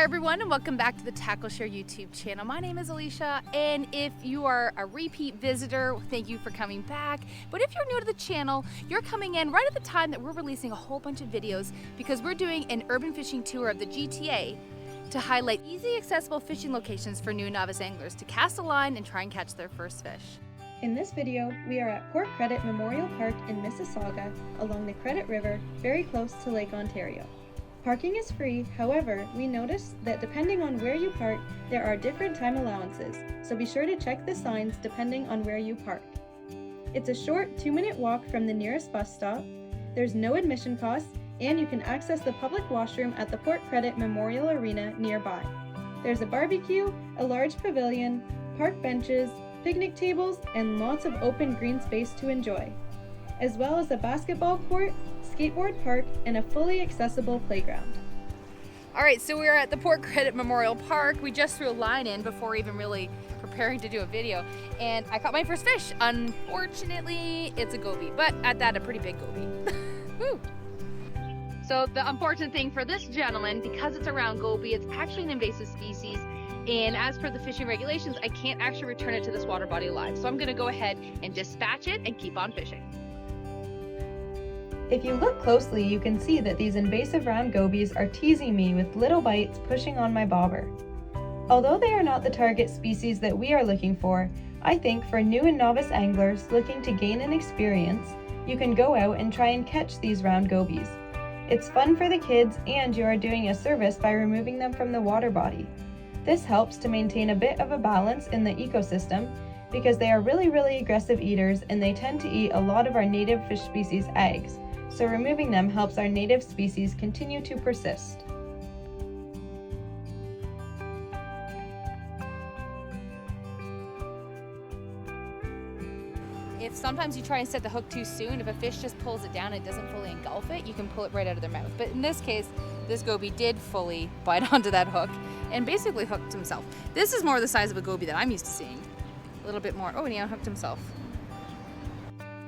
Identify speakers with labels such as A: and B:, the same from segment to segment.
A: everyone, and welcome back to the TackleShare YouTube channel. My name is Alicia, and if you are a repeat visitor, thank you for coming back. But if you're new to the channel, you're coming in right at the time that we're releasing a whole bunch of videos because we're doing an urban fishing tour of the GTA to highlight easy, accessible fishing locations for new novice anglers to cast a line and try and catch their first fish.
B: In this video, we are at Port Credit Memorial Park in Mississauga along the Credit River, very close to Lake Ontario. Parking is free, however, we noticed that depending on where you park, there are different time allowances, so be sure to check the signs depending on where you park. It's a short 2-minute walk from the nearest bus stop, there's no admission costs, and you can access the public washroom at the Port Credit Memorial Arena nearby. There's a barbecue, a large pavilion, park benches, picnic tables, and lots of open green space to enjoy, as well as a basketball court, skateboard park, and a fully accessible playground.
A: All right, so we're at the Port Credit Memorial Park. We just threw a line in before even really preparing to do a video, and I caught my first fish. Unfortunately, it's a goby, but at that, a pretty big goby. Woo. So the unfortunate thing for this gentleman, because it's a round goby, it's actually an invasive species, and as per the fishing regulations, I can't actually return it to this water body alive. So I'm gonna go ahead and dispatch it and keep on fishing.
B: If you look closely, you can see that these invasive round gobies are teasing me with little bites pushing on my bobber. Although they are not the target species that we are looking for, I think for new and novice anglers looking to gain an experience, you can go out and try and catch these round gobies. It's fun for the kids, and you are doing a service by removing them from the water body. This helps to maintain a bit of a balance in the ecosystem because they are really aggressive eaters and they tend to eat a lot of our native fish species' eggs. So removing them helps our native species continue to persist.
A: If sometimes you try and set the hook too soon, if a fish just pulls it down and it doesn't fully engulf it, you can pull it right out of their mouth. But in this case, this goby did fully bite onto that hook and basically hooked himself. This is more the size of a goby that I'm used to seeing. A little bit more. Oh, and he unhooked himself.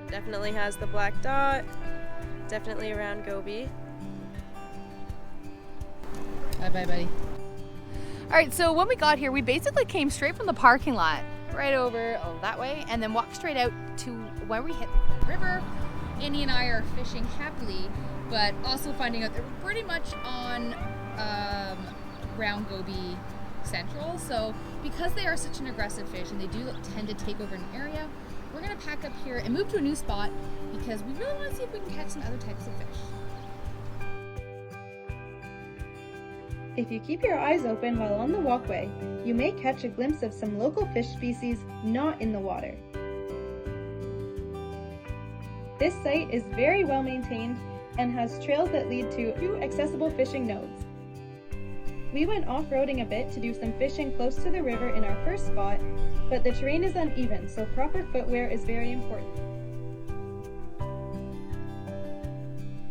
C: Definitely has the black dot. Definitely a round goby.
A: Bye, buddy. All right, so when we got here, we basically came straight from the parking lot, right over that way, and then walked straight out to where we hit the river. Andy and I are fishing happily, but also finding out that we're pretty much on round goby central. So because they are such an aggressive fish and they do tend to take over an area, we're gonna pack up here and move to a new spot because we really want to see if we can catch some other types of fish.
B: If you keep your eyes open while on the walkway, you may catch a glimpse of some local fish species not in the water. This site is very well maintained and has trails that lead to 2 accessible fishing nodes. We went off-roading a bit to do some fishing close to the river in our first spot, but the terrain is uneven, so proper footwear is very important.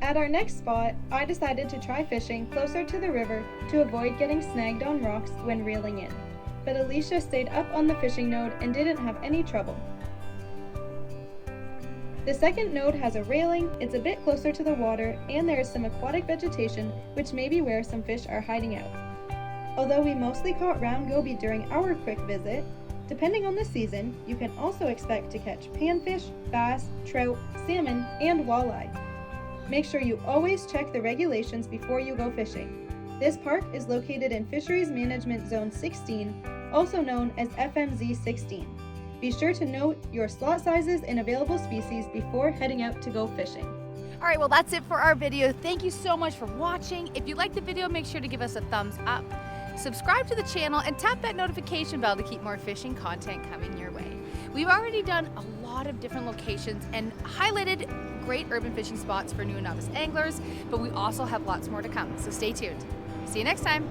B: At our next spot, I decided to try fishing closer to the river to avoid getting snagged on rocks when reeling in, but Alicia stayed up on the fishing node and didn't have any trouble. The second node has a railing, it's a bit closer to the water, and there is some aquatic vegetation, which may be where some fish are hiding out. Although we mostly caught round goby during our quick visit, depending on the season, you can also expect to catch panfish, bass, trout, salmon, and walleye. Make sure you always check the regulations before you go fishing. This park is located in Fisheries Management Zone 16, also known as FMZ 16. Be sure to note your slot sizes and available species before heading out to go fishing.
A: All right, well, that's it for our video. Thank you so much for watching. If you liked the video, make sure to give us a thumbs up. Subscribe to the channel and tap that notification bell to keep more fishing content coming your way. We've already done a lot of different locations and highlighted great urban fishing spots for new and novice anglers, but we also have lots more to come, so stay tuned. See you next time.